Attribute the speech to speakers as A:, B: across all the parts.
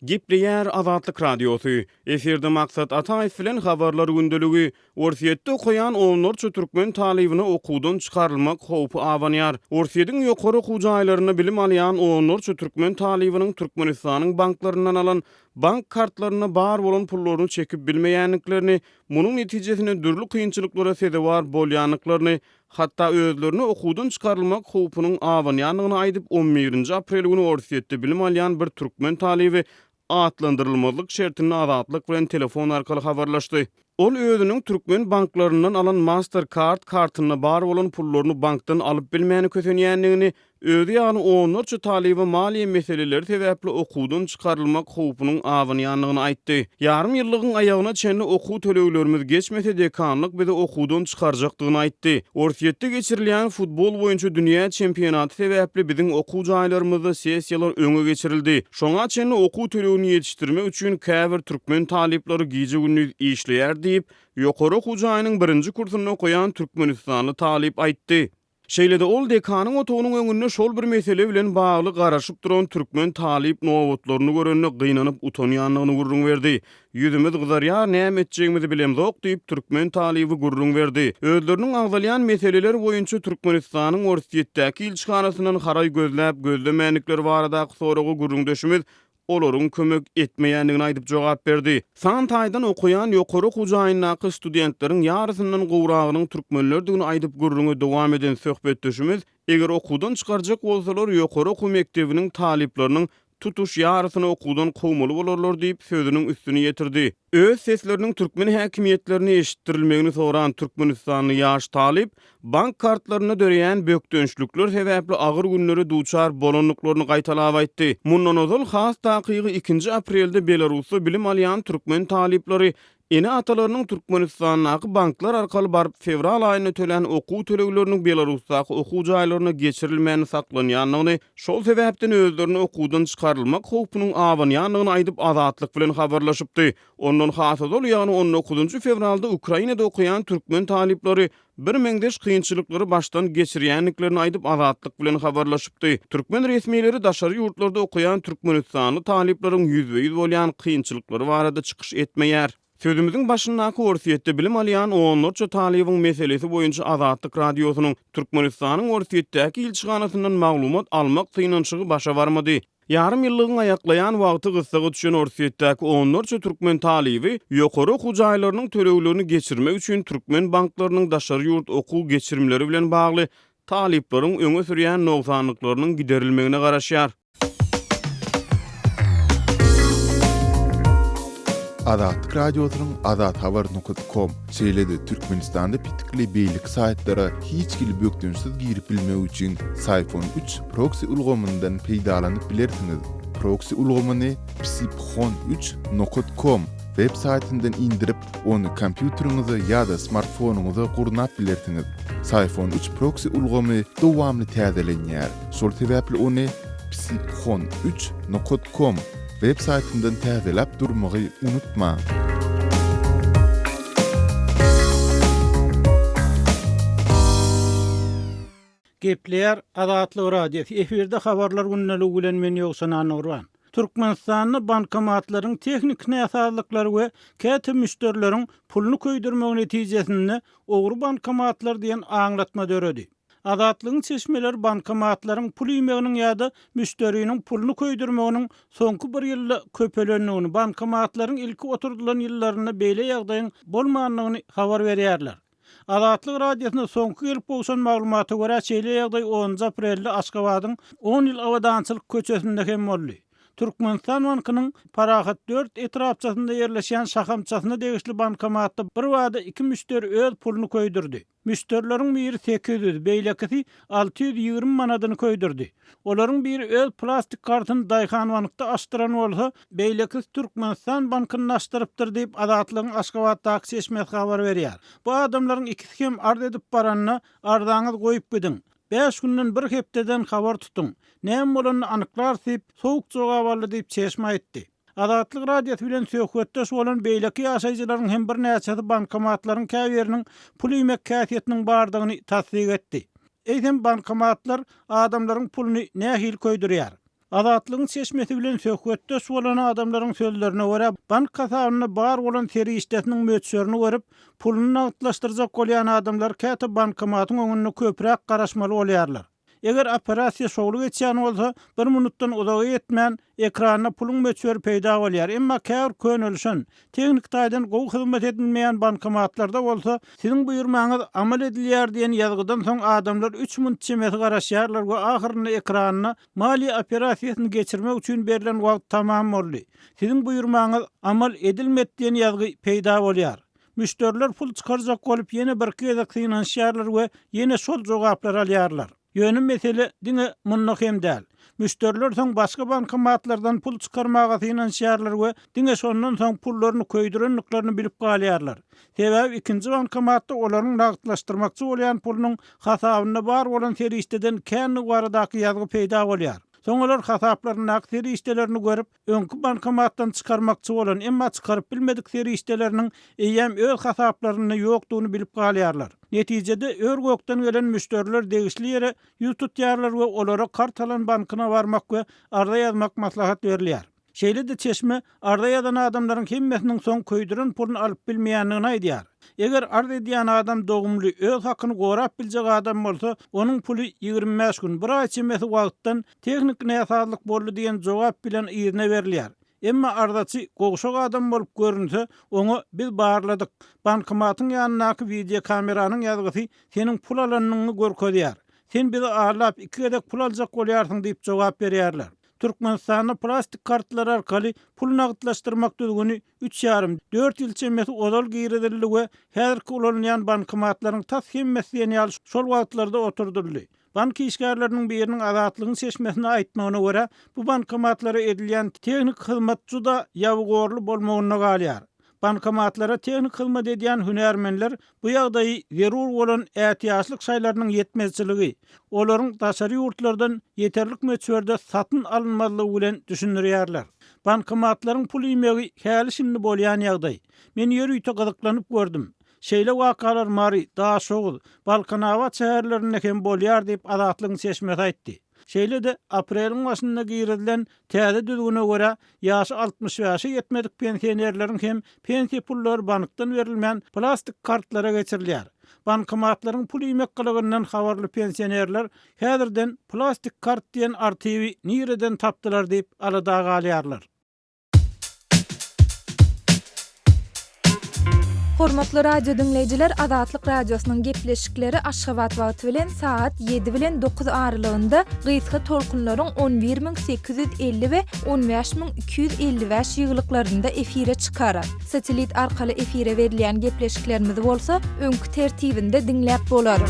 A: Gipleyer Azatlyk Radiosu. Eferde maksat Ataýew bilen habarlar gündölügi. Orsiýetde okuyan onlarça türkmen talibyny okuwdan çykarylmak howpy awanýar. Orsiýetiň ýokary okuw jaýlaryny bilim alýan onlarça türkmen talibynyň Türkmenistanyň banklarynyň alan bank kartlaryna bar bolan pullaryny çekip bilmeýänliklerini, munyň netijesinde dürli kynçylyklara sebäp bolýanlyklaryny, hatda özlerini okuwdan çykarylmak howpynyň awanýanlygyny aýdyp 11 aprel günü orsiýetde bilim alýan bir türkmen talibi atlandyrylmalyk şertini azatlyk bilen telefon arkaly habarlaşdy. Ol özüniň türkmen banklarynyň alan Mastercard kartyna bar bolan pullaryny bankdan alyp bilmäni kösenýänligini, özü ýagny onlarça taliby maliýe meseleleri sebäpli okuwdan çykarylmak howpynyň awanýanlygyny aýtdy. Yarım ýyllygyň aýagyna çenli okuw töleglerimiz geçmese dekanlyk bizi okuwdan çykarjakdygyny aýtdy. Orsiýetde geçirilýän futbol boýunça dünýä çempionaty sebäpli biziň okuw jaýlarymyzda sessiýalar öňe geçirildi. Şoňa çenli okuw tölegini ýetişdirmek üçin käbir türkmen taliplary gije gündüz işleýär diýip ýokary okuw jaýynyň birinji kursyny okuyan Türkmenistanly talip aýtdy. Şeýlede ol dekanyň otagynyň öňünde şol bir mesele bilen bagly garaşyp duran türkmen talip nowatlaryny görende gynanyp utanýanlygyny gurrun berdi. Ýüzümiz gyzarýar, näme etjegimizi bilemzok diýip türkmen talibi gurrun berdi. Özleriniň agdalýan meseleler boýunça Türkmenistanyň orsiýetdäki ilçihanasynyň haray gözläp gözlemänlikleri barada soragy gurrun döşümüz olaryň kömek etmeýänligini aýdyp jogap berdi. Santaýdan okuyan ýokary okuw jaýynaky studentleriň ýarysyndan gowragynyň türkmenler digini aýdyp gurruňa dowam eden söhbetdeşimiz, eger okuwdan çykarjak bolsalar ýokary okuw mektebiniň talipleriniň tutuş ýarysyny okuwdan kowmaly bolarlar diýip sözüniň üstüne ýetirdi. Öz sesleriniň türkmen häkimetlerini eşitdirilmegini soran Türkmenistanly ýaş talip, bank kartlaryna döreýän bökdönçlükler sebäpli agyr günleri duçar bolanlyklaryny gaýtalap aýtdy. Mundan ozal has takygy 2 aprelde Belarusda bilim alýan türkmen talipleri ene atalarynyň Türkmenistanyň banklar arkaly barıp fevral aýyna tölen okuw tölegleriniň Belarusdaky okuw jaýlaryna geçirilmegini saklanýanlygyny, şol sebäpden özlerini okuwdan çykarylmak howpynyň awanýanlygyny aýdyp azatlyk bilen habarlaşypdy. Ondan hasazol ýagny 19 fevralda Ukrainada okuyan türkmen talipleri bir meňdeş kynçylyklary başdan geçirýänliklerini aýdyp azatlyk bilen habarlaşypdy. Türkmen resmiýetleri daşary ýurtlarda okuyan Türkmenistanly talipleriň ýüzbe-ýüz bolýan kynçylyklary barada çykyş etmeýär. Sözümüzün başyndaky orsiýetde bilim alýan onlarça talibyň meselesi boýunça Azatlyk radiosynyň Türkmenistanyň orsiýetdäki ilçihanasyndan maglumat almak tynançygy başa barmady. Yarım ýyllygyň aýaklaýan wagty gyssaga düşen orsiýetdäki onlarça türkmen talibi ýokary okuw jaýlarynyň töleglerini geçirmek üçin türkmen banklarynyň daşary ýurt okuw geçirimleri bilen bagly talipleriň öňe sürýän noksanlyklarynyň giderilmegine garaşýar.
B: Azatlyk radiosynyň azathabar.com şeýlede Türkmenistanda pitikli beýlik saýtlara hiç kili bökdünsiz girip bilmek üçin Sayfon 3 proxy ulgamyndan peýdalanyp bilersiňiz. Proxy ulgamyny psiphon3.com web saytyndan indirip onu kompýuteriňize ýa-da smartfonuňyza gurnap bilersiňiz. Sayfon 3 proxy ulgamy dowamly täzelenýär. Şol sebäpli onu psiphon3.com web saytyndan täzelep durmagy unutma.
C: Gepler Azatlyk radiosu eferde habarlar günnäli bilen men ýoksan anurwan. Türkmenistanyň bankomatlaryň tehnik näsazlyklary we käte müşterileriň puluny köýdirmek netijesinde ogry bankomatlar diýen aňlatma döredi. Azatlygyň çeşmeleri bankomatlaryň pul ýemeginiň ýa-da müşteriniň puluny köýdirmeginiň soňky bir ýylda köpelendigini, bankomatlaryň ilki oturdulan ýyllaryna beýle ýagdaýyň bolmaganlygyny habar berýärler. Azatlyk radiosyna soňky gelip bolşan maglumata görä çeýle ýagdaý 10 aprelde Aşgabatyň 10 ýyl awadançylyk köçesinde hem boldy. Türkmenistan bankynyň Parahat 4 etrapçasynda ýerleşýän şahamçasyna degişli bankomatda bir wada 2 müşteri öz puluny köýdirdi. Müşterileriň biri 800, beýlekisi 620 manadyny köýdirdi. Olaryň biri öz plastik kartyny daýhanwanykda açdyran bolsa, beýlekisi Türkmenistan bankyny açdyrypdyr diýip Azatlygyň Aşgabatdaky çeşmesi habar berýär. Bu adamlaryň ikisi hem ard edip baranyny ardaňyz goýup gidin. 5 günden bir hepdeden habar tutun. Näme bolanyny anyklar diýip soňuk jogap aldy diýip çeşme aýtdy. Azatlyk radiosu bilen söhbetdeş bolan beýleki ýaşaýjylaryň hem bir näçesi bankomatlaryň käberiniň pul ýemek käfiýetiniň bardygyny tasdik etdi. Eýsem bankomatlar adamlaryň puluny nähil köýdirýär. Azatlygyň seçmesi bilen söhbetde bolan adamlaryň sözlerine görä, bank kasabyna bar bolan seri işletiniň möçürini görüp, pulunu nagdlaşdyrjak bolýan adamlar käte bankomatyň öňünde köpräk garaşmaly bolýarlar. Eger operasiýa şowlu geçýän bolsa, 1 minutdan uzagy etmän ekranyna puluň möçüri peýda bolýar. Emma käbir könülşen, teknik taýdan gowy hyzmat edilmeýän bankomatlarda bolsa, siziň buyurmaňyz amal edilýär diýen ýazgydan soň adamlar 3 minut çemesi garaşýarlar we ahyrynda ekranyna maliýe operasiýasyny geçirmek üçin berilen wagt tamam boldy. Siziň buyurmaňyz amal edilmedi diýen ýazgy peýda bolýar. Müşteriler pul çykarjak bolup ýene bir gezek synanýarlar we ýene şol jogaplar alýarlar. Ýönüm mesele diňe munnak hem däl. Müşteriler soň başga bankomatlardan pul çykarmaga synanýarlar we diňe şondan soň pullaryny köýdürenliklerini bilip galýarlar. Sebäbi ikinji bankomatda olaryň nagdlaşdyrmakçy bolýan pulunyň hasabyna bar bolan serişdeden kän baradaky ýazgy peýda bolýar. Soňalar hasaplaryny nakseri işdelerini görüp, öňkü bankomatdan çykarmakçy bolan, emma çykaryp bilmedik seri işdeleriniň eýem öz hasaplaryny ýokdugyny bilip galýarlar. Netijede örgökden gelen müşteriler degişli ýere ýüz tutýarlar we olara kart alan bankyna barmak we arda ýazmak maslahat berilýär. Şeýle de çeşme arda ýazan adamlaryň hemmesiniň soň köýdüren puluny alyp bilmeýändigini aýdýar. Eger arda edýän adam dogumly öz hakyny gorap biljek adam bolsa, onuň puly 25 gün, bir ay çemesi wagtdan teknik näsaatlyk boldy diýen jogap bilen ýerine berilýär. Emma ardaçy gogşak adam bolup görünse, oňa biz barladyk. Bankomatyň ýanynaky video kameranyň ýazgysy seniň pul alanyňy görkezýär. Sen bizi ağırlap 2 gedek pul aljak bolýarsyň diýip jogap berýärler. Türkmenistanda plastik kartlar arkaly pul nagdlaşdyrmak düzgünü 3,5-4 ýyl çemesi odal giýredildi we häzirki ulanýan bankomatlaryň tas hemmesi ýaly şol wagtlarda oturdurly. Bank işgärleriniň biriniň azatlygyny seçmesine aýtmagyna görä, bu bankomatlara edilýän teknik hyzmat juda ýawgorly bolmagyna galýar. Bankomatlara teknik hyzmat edýän hünärmenler bu ýagdaýy zerur bolan ähtiýaçlyk şaýlarynyň ýetmezçiligi, olaryň daşary ýurtlardan ýeterlik möçberde satyn alynmalygy bilen düşünýärler. Bankomatlaryň pul ýmegi häli şinli bolýan ýagdaý. Men ýörüýte gyzyklanyp gördüm. Şeýle wakalar Mari, Daşoğul, Balkanava şäherlerinde hem bolýar diýip azatlygyny seçmesi aýtdy. Şeýle de apreliň başynda giýredilen täze düzgüne görä ýaşy 60 ýaşa ýetmedik pensionerleriň hem pensiýa pullary bankdan berilmän plastik kartlara geçirilýär. Bankomatlaryň pul ýmekligininden habarly pensionerler häzirden plastik kart diýen artiwi nireden tapdylar diýip alada galýarlar.
D: Hormatly radio dinleyijiler, Azatlyk radiosynyň gepleşikleri Aşgabat wagty bilen saat 7 bilen 9 aralygynda gysga tolkunlaryň 11850 we 15255 ýyglyklarynda efire çykarar. Satelit arkaly efire berilýän gepleşiklerimiz bolsa, öňkü tertibinde dinläp bolar.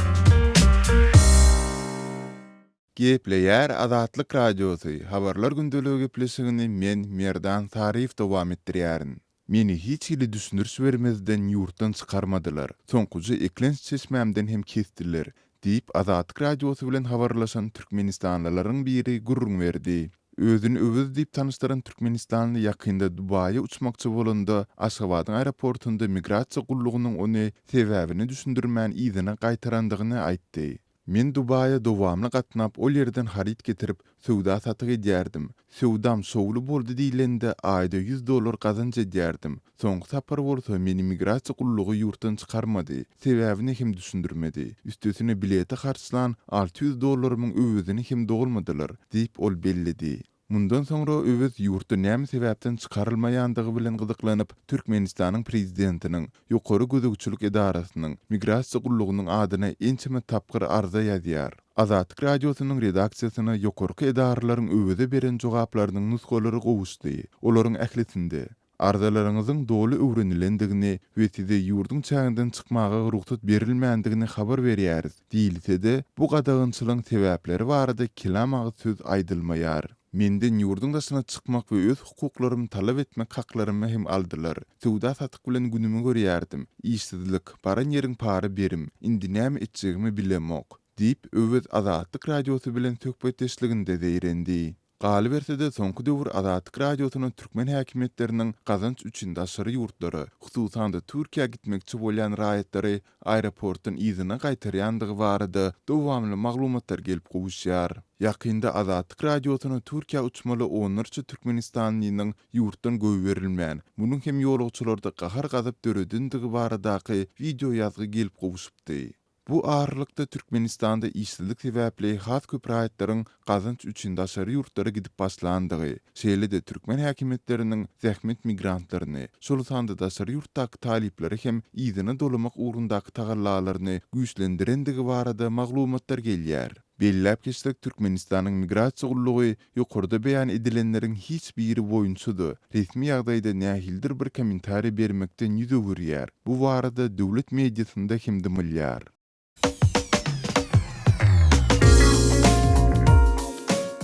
B: Gepleýär Azatlyk radiosy. Habarlar gündöligi gepleşigini men Merdan Tarif dowam etdirýärin. Meni hiç ýyly düşündürüş bermezden ýurtdan çykarmadylar. Soňkuja eklens çeşmämden hem kesdiler. Diýip Azatlyk radiosy bilen habarlaşan türkmenistanlylaryň biri gurrun berdi. Özüni övüz diýip tanışdyran Türkmenistanly ýakynda Dubaýa uçmakçy bolanda Aşgabatyň aeroportunda migrasiýa gullugynyň ony sebäbini düşündirmän ýzyna gaýtarandygyny aýtdy. Men Dubaýa dowamly gatnap ol ýerden harit getirip söwda satyk edýärdim. Söwdam şowly boldy diýilende aýda $100 gazanç edýärdim. Soňky sapar bolsa meni migrasiýa gullugy ýurtdan çykarmady. Sebäbini hem düşündirmedi. Üstesine bileti harçlan $600 öwüzini hem dogulmadylar diýip ol bellidi. Mundan soňra öwüz ýurtda näme sebäpden çykarylmaýandygy bilen gyzyklanyp Türkmenistanyň prezidentiniň ýokary gözegçilik edarasynyň migrasiýa gullugynyň adyna ençeme tapgyr arza ýazýar. Azatlyk radiosynyň redaksiýasyna ýokarky edaralaryň öwüze beren jogaplarynyň nusgalary gowuşdy. Olaryň ählisinde arzalaryňyzyň doly öwrenilendigini we size ýurdun çäginden çykmaga ruhsat berilmändigini habar berýäris. Diýilse-de bu gadagynçylygyň sebäpleri barada kelam agy söz aýdylmaýar. Menden ýurdun daşyna çykmak we öz hukuklarymy talap etmek haklarymy hem aldylar. Söwda satyk bilen günümi görýärdim. İşsizlik, para ýeriň para berim, indi näme etjegimi bilemok diýip öwüz Azatlyk radiosy bilen söhbetdeşliginde deýrendi. Galy berse-de soňky döwür Azatlyk radiosynyň türkmen häkimetleriniň gazanç üçin daşary ýurtlary, hususanda Türkiýe gitmekçi bolýan raýatlary aeroportdan izine gaýtarýandygy barada dowamly maglumatlar gelip gowuşýar. Ýakynda Azatlyk radiosynyň Türkiýe uçmaly onlarça Türkmenistanlynyň ýurtdan göýü berilmän, munyň hem ýolagçylarda gahar gazyp döredindigi baradaky video ýazgy gelip gowuşupdy. Bu ağırlıkta Türkmenistanda işsizlik sebäpli has köp raýatlaryň gazanç üçin daşary ýurtlara gidip başlandygy, şeýle-de türkmen häkimetleriniň zähmet migrantlaryny, şol sanda daşary ýurtdaky talipleri hem izine dolamak ugrundaky tagallalaryny güýçlendirendigi barada maglumatlar gelýär. Belläp geçsek Türkmenistanyň migrasiýa gullugy ýokarda beýan edilenleriň hiç biri boýunçudy. Resmi ýagdaýda nähildir bir kommentari bermekden ýüze görýär. Bu barada döwlet mediasynda hem demilýär.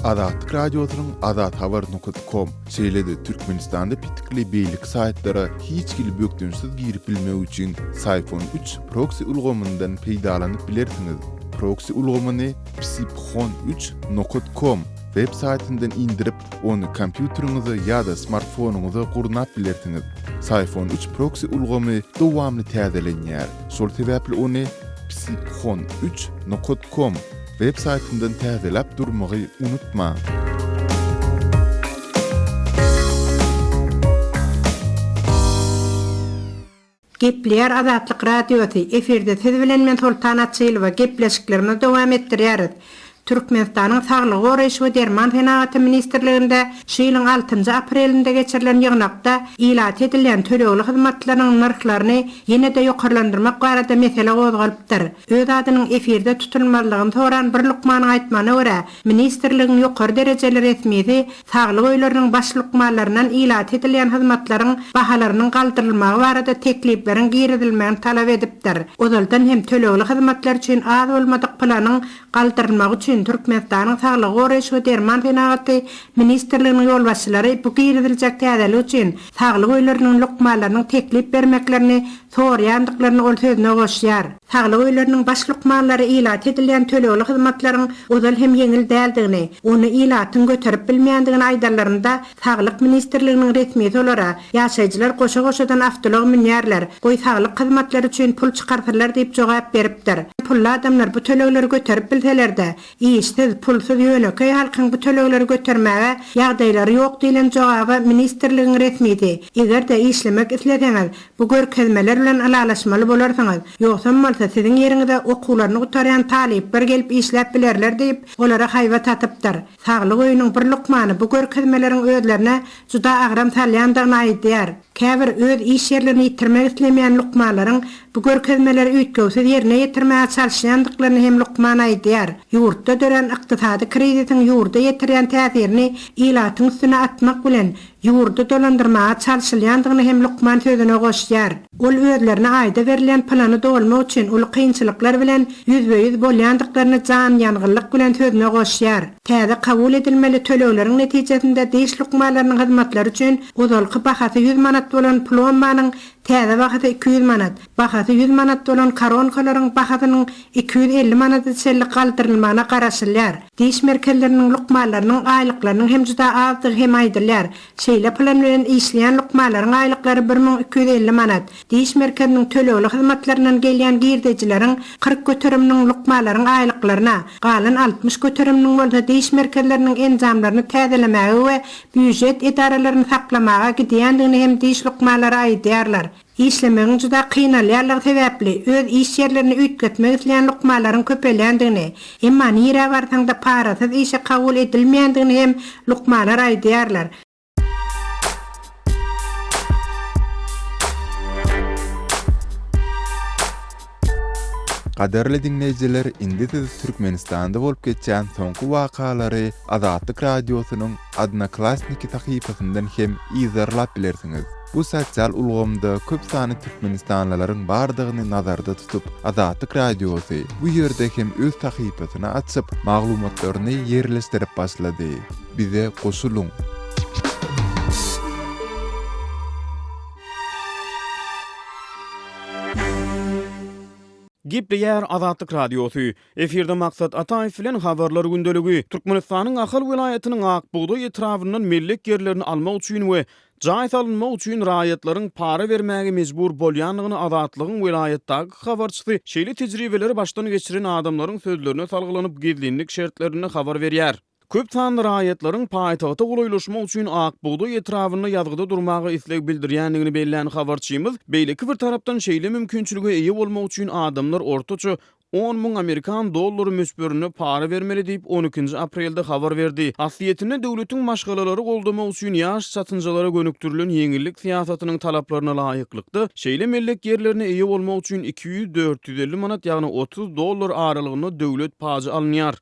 B: Azatlyk radiosynyň azathabar.com şeýle-de Türkmenistanda pitikli beýlik saýtlara hiç kili bökdünsiz girip bilmek üçin Sayfon 3 proxy ulgamyndan peýdalanyp bilersiňiz. Proxy ulgamyny psipxon3.com web saytyndan indirip onu kompýuteriňize ýa-da smartfonuňyza gurnap bilersiňiz. Sayfon 3 proxy ulgamy dowamly täzelenýär. Şol sebäpli onu psipxon3.com web saytyndan täzelep durmagy unutma.
E: Gepler Azatlyk radiosy eferde siz bilen men Sultan Atçylywa gepleşiklerimi dowam etdirýäris. Türkmenistanyň Saglyk goraýşy we derman fenahaty ministrliginde şeýliň 6 aprelinde geçirilen ýygnakda ilat edilen tölegli hyzmatlarynyň narhlaryny ýene-de ýokarlandyrmak barada mesele gozgalypdyr. Öz adynyň eferde tutulmalygyny soran bir lukmanyň aýtmany görä, ministrligiň ýokary derejeli resmisi saglyk öýleriniň baş lukmanlaryndan ilat edilen hyzmatlaryň bahalarynyň galdyrylmagy barada teklipleriň giridilmegini talap edipdir. Ozaldan hem tölegli hyzmatlar üçin az bolmadyk planyň galdyrylmagy üçin Türkmenistanyň Saglyk goraýşy we derman fenahaty ministrliginiň ýolbaşçylary bu giridilýek täzelik üçin saglyk öýleriniň lukmalarynyň teklip bermeklerini sorýandyklaryny ol sözüne goşýar. Saglyk öýleriniň baş lukmalary ilat edilen tölegli hyzmatlaryň ozal hem ýeňil däldigini, onu ilatyň göterip bilmeýändigini aýdarlarynda Saglyk ministrliginiň resmi olara ýaşaýjylar goşa-goşadan awtolog minýärler. Bu saglyk hyzmatlary üçin pul çykartyrlar diýip jogap beripdir. Pully adamlar bu tölegleri göterip bilseler-de işsiz, pulsuz ýöneköy halkyň bu tölegleri götermäge ýagdaýlary ýok diýilen jogaby ministrligiň resmiydi. Eger-de işlemek isleseňiz, bu görkezmeler bilen alalaşmaly bolarsyňyz. Ýoksa bolsa siziň ýeriňizde okuwlaryny gutarýan talipler gelip işläp bilerler diýip olara haýwa tatypdyr. Saglyk öýüniň bir lukmany bu görkezmeleriň özlerine juda agram salýandygyny aýdýar. Käbir öz iş ýerlerini ýitirmek islemeýän lukmalaryň bu görkezmeleri üýtgewsiz ýerine ýetirmäge çalışýandyklaryny hem lukman aýdýar. Ýurtda dören ykdysady kriziň ýurda ýetirýän täsirini ilatyň üstüne atmak bilen ýurdu dolandyrmaga çalışylýandygyny hem lukman sözüne goşýar. Ol özlerine aýda berilen plany dolmak üçin ul kynçylyklar bilen ýüzbeýüz bolýandyklaryny jan ýangyllyk bilen sözüne goşýar. Täze kabul edilmeli tölegleriň netijesinde diş lukmalarynyň hyzmatlary üçin ozalky bahasy 100 manat bolan plombanyň täze bahasy 200 manat, bahasy 100 manat bolan koronkalaryň bahasynyň 250 manat içerli galdyrylmagyna garaşylýar. Diş merkezleriniň lukmalarynyň aýlyklarynyň hem juda azdygy hem aýdylýar. Şeýle plan bilen işleýän lukmalaryň aýlyklary 1250 manat. Diş merkeziniň tölegli hyzmatlarynyň gelýän girdejileriň 40 göteriminiň lukmalaryň aýlyklaryna, galan 60 göteriminiň bolsa diş merkezleriniň enjamlaryny täzelemegi we büdjet edaralaryny saklamaga gidýändigini hem diş lukmalary aýdýarlar. İşlemegiň juda kynalýarlygy sebäpli öz iş ýerlerini üýtgetmek isleýän lukmalaryň köpelýändigini, emma nire barsaňda parasyz işe kabul edilmeýändigini hem lukmalar aýdýarlar.
B: Gaderli dinleyijiler, indi siz Türkmenistanda bolup geçýän soňky wakalary Azatlyk radiosynyň Adnaklasniki tahypasyndan hem izarlap bilersiňiz. Bu sosial ulgamda köp sany Türkmenistanlylaryň bardygyny nazarda tutup Azatlyk radiosy bu ýerde hem öz tahypasyny açyp maglumatlaryny ýerleşdirip başlady. Bize goşuluň.
A: Gepleýär Azatlyk Radiosu. Eferde maksat Ataýew bilen habarlar gündeligi. Türkmenistanyň Ahal vilayatynyň Akbuğda etrawynyň mellik yerlerini almak üçin we jaý salynmak üçin raýatlaryň para bermäge mejbur bolýanlygyny Azatlygyň vilayatdaky habarçysy şeýle tejribeleri başdan geçiren adamlaryň sözlerine salgylanyp gizlinlik şertlerini habar berýär. Köp sanly raýatlaryň paýtagta gulaýlaşmak üçin Akbuğda etrawyny ýazgyda durmagy isleg bildirýändigini belläň habarçymyz beýleki bir tarapdan şeýle mümkinçiligi eýe bolmak üçin adamlar ortaça 10.000 Amerikan dollary mösbörüne para vermeli diýip 12 aprelde habar berdi. Asliyetinde döwletiň maşgalalary goldamak üçin ýaş satynjalara gönüktirilen ýeňillik siýasatynyň talaplaryna laýyklykda şeýle mellik yerlerine eýe bolmak üçin 200-450 manat ýagny $30 aralygynda döwlet pajy alynýar.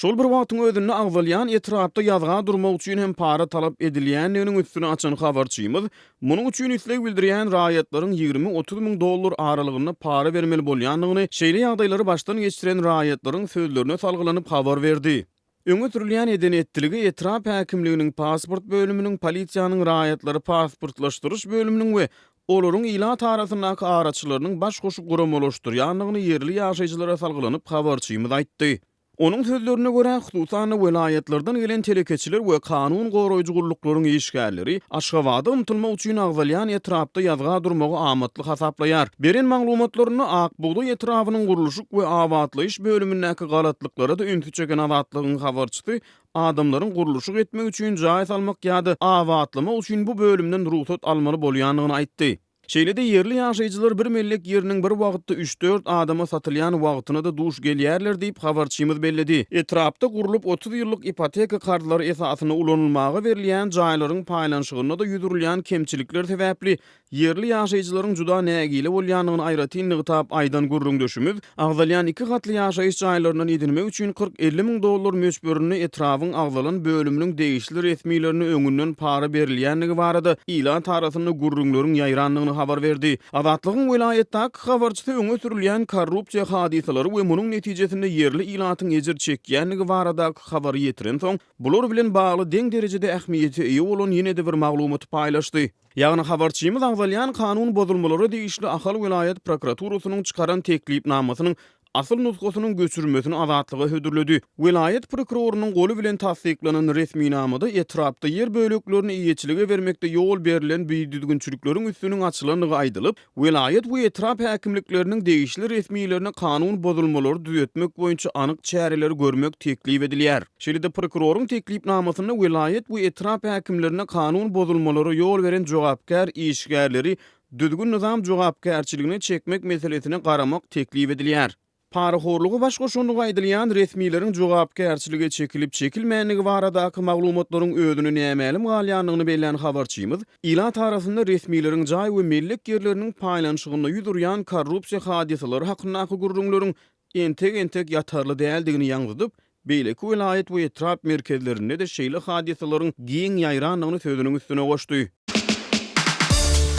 A: Şol bir wagtyň özünde agzalýan etrapda ýazga durmak üçin hem para talap edilýändiginiň üstüne açan habarçymyz, munyň üçin isleg bildirýän raýatlaryň $20-30 aralygynda para bermeli bolýandygyny, şeýle ýagdaýlary başdan geçiren raýatlaryň sözlerine salgylanyp habar berdi. Öňe sürilýän edenetdiligi etrap häkimliginiň pasport bölüminiň, polisiýanyň raýatlary pasportlaşdyryş bölüminiň we olaryň ila tarapyndaky araçylarynyň baş goşup guramolaşdyrýandygyny yerli ýaşaýjylara salgylanyp habarçymyz aýtdy. Onun sözlerine göre hususan vilayetlerden gelen telekeçiler ve kanun goraýjy guruluklaryň işgärleri Aşgabatda umtulmak üçin agzalýan etrapda ýazga durmagy amatly hasaplaýar. Beren maglumatlaryny Akbuğda etrawynyň guruluşyk we awatlaýyş bölümindäki galatlyklara da ünsü çeken Azatlygyň habarçysy adamlaryň guruluşyk etmek üçin jaý salmak ýa-da awatlamak üçin bu bölümden ruhsat almaly bolýandygyny aýtdy. Şeýle-de yerli ýaşaýjylar bir mellik ýeriniň bir wagtda 3-4 adama satylýan wagtyna da duş gelýärler diýip habarçymyz belledi. Etrapda gurulup 30 ýyllyk ipoteka kartlary esasyna ulanylmagy berilýän jaýlaryň paýlanşygyna da ýüdürilýän kemçilikler sebäpli yerli ýaşaýjylaryň juda nägili bolýandygyny aýratynlygy tap aýdan gurrundyşymyz, agzalýan 2 gatly ýaşaýyş jaýlarynyň edinmek üçin $40-50 mösbörüni etrawyň agzalan bölüminiň degişli resmiýlerini öňünden para berilýändigi barada ila tarasyny gurrunlaryň ýaýranlygyny habar berdi. Azatlygyň vilayatdaky habarçysy öňe sürilýän korrupsiýa hadisalary we munyň netijesinde yerli ilatyň ejir çekýändigi baradaky habary ýetiren soň bular bilen bagly deň derejede ähmiýeti eýe bolan ýene-de bir maglumaty paýlaşdy. Ýagny habarçymyz agzalýan kanun bozulmalary diýişli Ahal vilayat prokuraturasynyň çykaran teklipnamasynyň asıl nusgasynyň göçürmesini Azatlyga hödürledi. Vilayat prokurorunyň golu bilen tasdiklanan resmi namada etrapda yer böleklerini iýeçilige bermekde ýol berilen büýdüdgünçülikleriň üstüniň açylanlygy aýdylyp, vilayat bu etrap häkimlikleriniň degişli resmiýlerine kanun bozulmalary düzetmek boýunça anyk çäreler görmek teklip edilýär. Şeýle-de prokuroruň teklipnamasyna vilayat bu etrap häkimlerine kanun bozulmalary ýol beren jogapkär işgärleri düzgün nizam jogapkärçiligini çekmek meselesine garamak teklip edilýär. Paraxorlugy baş goşunlygy aýdylýan resmiýleriň jogapkärçilige çekilip çekilmänligi baradaky maglumatlaryň özüni nämelim galýanlygyny belläň habarçymyz, ila tarapynda resmiýleriň jaý we mellik yerleriniň paýlanşygyna ýüdürýän korrupsiýa hadisalary hakyndaky gurrunlaryň entek ýatarly däldigini ýaňyzyp, beýleki vilayat we etrap merkezlerinde de şeýle hadisalaryň giň ýaýranlygyny sözüniň üstüne goşdy.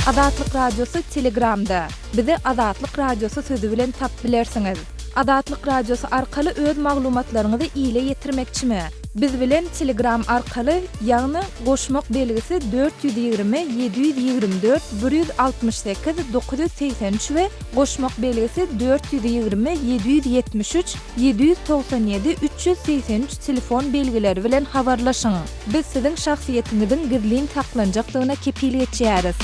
D: Azatlyk Radiosu Telegramda. Bizi Azatlyk Radiosu sözü bilen tap bilersiňiz. Azatlyk Radiosu arkaly öz maglumatlaryňyzy ýyla ýetirmekçimi? Biz bilen Telegram arkaly ýagny goşmak belgisi 420 724 168 983 we goşmak belgisi 420 773 797 383 telefon belgileri bilen habarlaşyň. Biz siziň şahsiýetiňiziň gizlin taklanjakdygyna kepillik etýäris.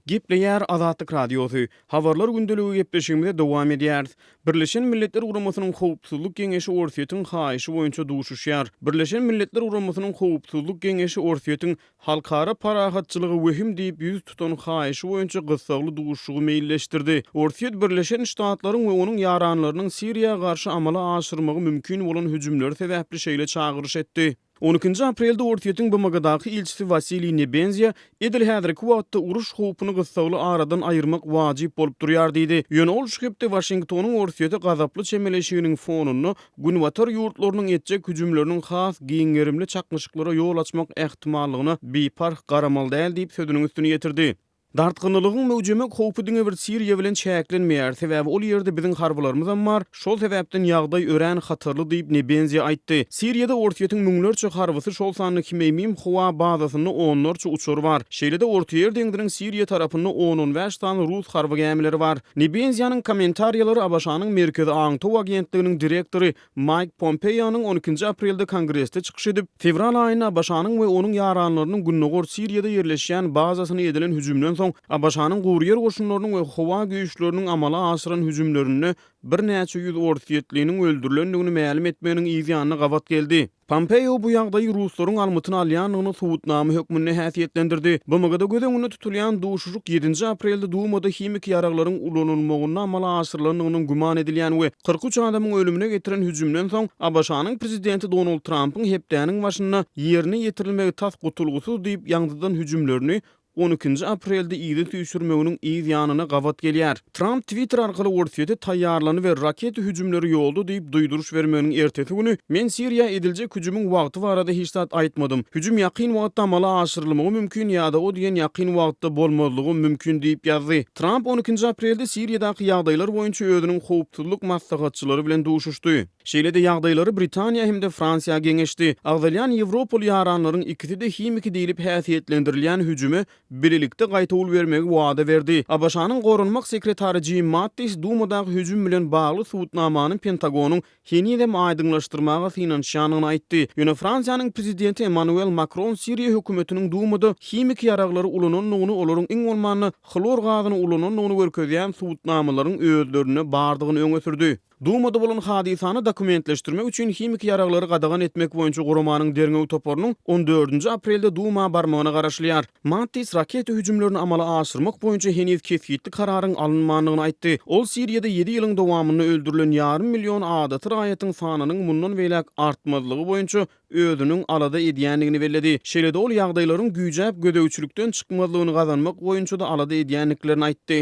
A: Gepleýär Azatlyk Radiosu. Habarlar gündeligi gepleşigimizde dowam edýär. Birleşen Milletler Guramasynyň Howpsuzlyk Geňeşi Orsiýetiň haýyşy boýunça duşuşýar. Birleşen Milletler Guramasynyň Howpsuzlyk Geňeşi Orsiýetiň halkara parahatçylygy wehim diýip ýüz tutan haýyşy boýunça gysgaly duşuşygy meýilleşdirdi. Orsiýet Birleşen Ştatlaryň we onuň ýaranlarynyň Siriýa garşy amala aşyrmagy mümkin bolan hüjümler sebäpli şeýle çagyryş etdi. 12 aprelde Orsiýetiň BMG-daky ilçisi Vasiliy Nebenzia edil häzirki wagtda uruş howpuny gysgaly aradan aýyrmak wajyp bolup durýar diýdi. Ýöne ol şühepde Washingtonyň Orsiýete gazaply çemeleşiginiň fonunu günwatar ýurtlarynyň etjek hüjümleriniň has giňerimli çakmyşyklara ýol açmak ähtimallygyna beýpar garamal däl diýip sözüniň üstüne ýetirdi. Dartgynlylygyň möwjemek howpy diňe bir Siriýa bilen çäklenmeýär. Sebäbi ol ýerde biziň harbylarymyzam bar. Şol sebäpden ýagdaý örän hatyrly diýip Nebenziýa aýtdy. Siriýada ortaýetiň müňlerçe harbysy şol sanyny kimemim Howa bazasyny onlarça uçur bar. Şeýlede ortaýer deňdiriň Siriýa tarapynda 10-15 tane Rus harby gemileri bar. Nebenziýanyň kommentariýalary Abaşanyň Merkezi Aňtow agentliginiň direktory Mike Pompeo'nyň 12 aprelde kongressde çykyş edip, fevral aýyna Abaşanyň we onuň ýaranlarynyň günnägor Siriýada ýerleşýän bazasyny edilen hüjümden soň Abaşanyň gurýer goşunlarynyň we Howa güýçleriniň amala aşyran hüjümlerini bir näçe ýüz ortaýetliniň öldürilendigini ma'lum etmeginiň ýygyanyna gabat geldi. Pompeo bu ýagdaýy Ruslaryň almatyny alýanyny subutnamy hökmüne häsiýetlendirdi. BMG'da gözeňinde tutulýan duşuşuk 7 aprelde Dumada himik ýaraklaryň ulanylmagyna amala aşyrylanynyň guman edilýän we 43 adamyň ölümine getiren hüjümden soň Abaşanyň prezidenti Donald Trump'yň hepdäniň başyna ýerine ýetirilmegi tas gutulgusy diýip ýangdydan hüjümlerini 12 aprelde ýygy tüýşürmeginiň ýygyanyna gabat gelýär. Trump Twitter arkaly ortaýetde taýýarlany we raket hüjümleri ýoldy diýip duýduruş bermeginiň ertesi güni men Siriýa edilje hüjümüň wagty barada hiç zat aýtmadym. Hüjüm ýakyn wagtda amala aşyrylmagy mümkin ýa-da o diýen ýakyn wagtda bolmalygy mümkin diýip ýazdy. Trump 12 aprelde Siriýadaky ýagdaýlar boýunça özüniň howpsuzlyk maslahatçylary bilen duşuşdy. Şeýlede ýagdaýlary Britaniýa hem de Fransiýa geňeşdi. Agdalyan Ýewropol ýaranlaryň ikisi de himiki diýilip häsiýetlendirilýän hüjümi birlikde gaýta ul bermegi wada berdi. Abaşanyň gorunmak sekretary Jim Mattis Dumadaky hüjüm bilen bagly subutnamany Pentagonyň henidem aýdyňlaşdyrmaga finansiýanyny aýtdy. Ýöne Fransiýanyň prezidenti Emmanuel Macron Siriýa hökümetiniň Dumada himik ýaraklary ulananlygyny olaryň iň bolmany xlor gazyny ulananlygyny görkezýän subutnamalaryň özlerine bardygyny öňe sürdi. Dumada bolan hadisany dokumentleşdirmek üçin himik ýaraklary gadagan etmek boýunça gurumanyň derňew toporunyň 14 aprelde Duma barmagyna garaşlýar. Mattis raket hüjümlerini amala aşyrmak boýunça heniz kesgitli kararyň alınmanlygyny aýtdy. Ol Siriýada 7 ýylyň dowamynda öldürilen ýarym million adaty raýatyň sanynyň mundan welek artmazlygy boýunça özüniň alada edýänligini bellädi. Şeýlede ol ýagdaýlaryň güýjäp gödäwçilikden çykmalygyny gazanmak boýunça da alada edýänliklerini aýtdy.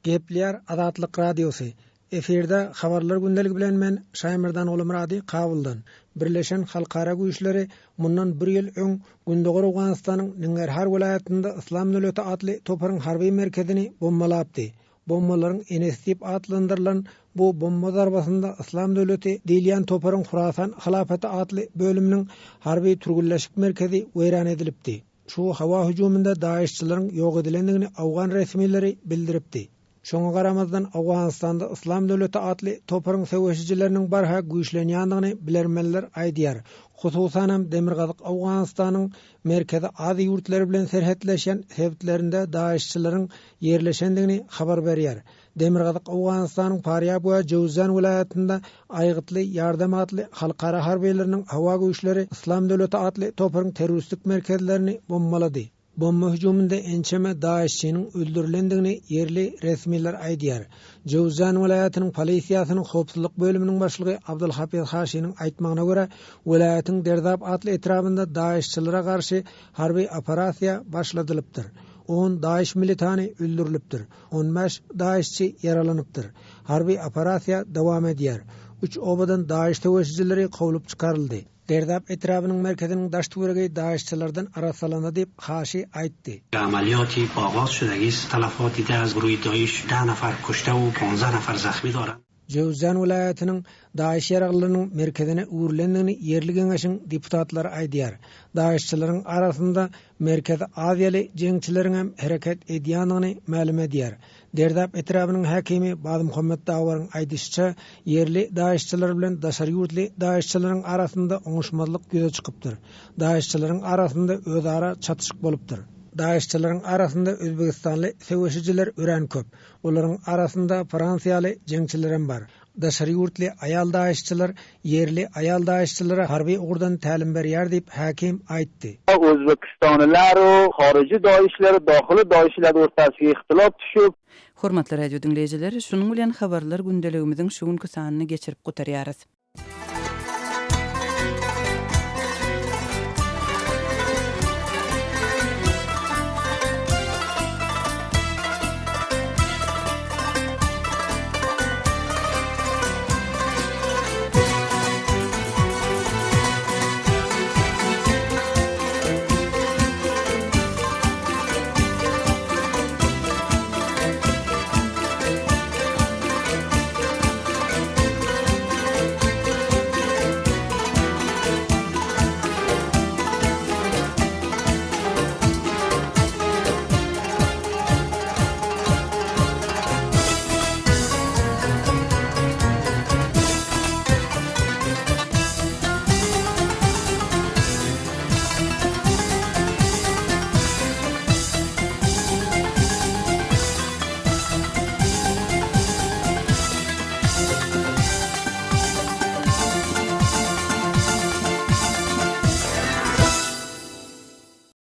F: Gepler Adatlyk Radiosu. Eferde habarlar gündeligi bilen men Şaýmyrdan Olumrady kabuldan. Birleşen Halkara güýçleri mundan 1 ýyl öň Gündogor Awganystanyň Ningirhar welaýatynda Islam Döwleti adly toparyň harby merkezini bombalapdy. Bombalaryň Enes diýip adlandyrylan bu bomba zarbasynda Islam Döwleti diýilýän toparyň Hurasan halafaty adly bölüminiň harby turgullaşyk merkezi weýran edilipdi. Şu hawa hüjüminde daişçilerin ýok edilendigini Awgan resmileri bildiripdi. Şoňa garamazdan Awganystanda Islam Döwleti adly toparyň söwüşçileriniň barha güýçlenýändigini bilermenler aýdýar. Hususan hem Demirgazyk Awganystanyň merkezi ady ýurtlary bilen serhetleşen sebitlerinde daişçilerin ýerleşendigini habar berýär. Demirgazyk Awganystanyň Faryab we Jowzan welaýatynda aýgytly ýardam adly halkara harbylarynyn hawa güýçleri Islam Döwleti adly toparyň terroristlik merkezlerini bombalady. Bomba hüjüminde ençeme daişçiniň öldürilendigini yerli resmiler aýdýar. Jowzan welaýatynyň polisiýasynyň howpsuzlyk bölüminiň başlygy Abdulhafiz Haşynyň aýtmagyna görä, welaýatyň Derdap adly etrafynda daişçilere garşy harby operasiýa başladylypdyr. 10 daиш militany öldürilipdir. 15 daişçi yaralanypdyr. Harby operasiýa dowam edýär. 3 obadan daиш töweşçileri gowulyp çykaryldy. Derdap etrafının merkezinin daşt bölgesi daişçilerden arasalandı diýip Haşy aýtdy.
G: Amaliyaty bagaz şudagis talafaty da az guruy daиш 10 nafar kuşta we 15 nafar zahmi dora.
F: Jowzan welaýatynyň daиш ýaraglarynyň merkezine uğurlendigini yerli geňeşiň deputatlary aýdýar. Daişçilerin arasynda merkezi aziýaly jeňçilerin hem hereket edýändigini ma'lum edýär. Derdap etrafynyň hakimi Bady Muhammed Dawaryň aýdýyşça yerli daişçiler bilen daşary ýurtly daişçilerin arasynda oňuşmazlyk göze çykypdyr. Daişçilerin arasynda özara çatışyk bolupdyr. Daişçilerin arasynda Özbegistanly söwüşçiler ören köp. Olaryň arasynda Fransiýaly jeňçiler bar. Daşary ýurtly aýal daişçiler yerli aýal daişçilere harby ugurdan tälim berýär diýip hakim aýtdy.
H: Özbekistanlylar we harici daişler dahyly daişler ortasyna ihtilap düşüp.
I: Hormatly radio dinleýijiler, şunuň bilen habarlar gündeligimiziň şu günkü sanyny geçirip gutarýarys.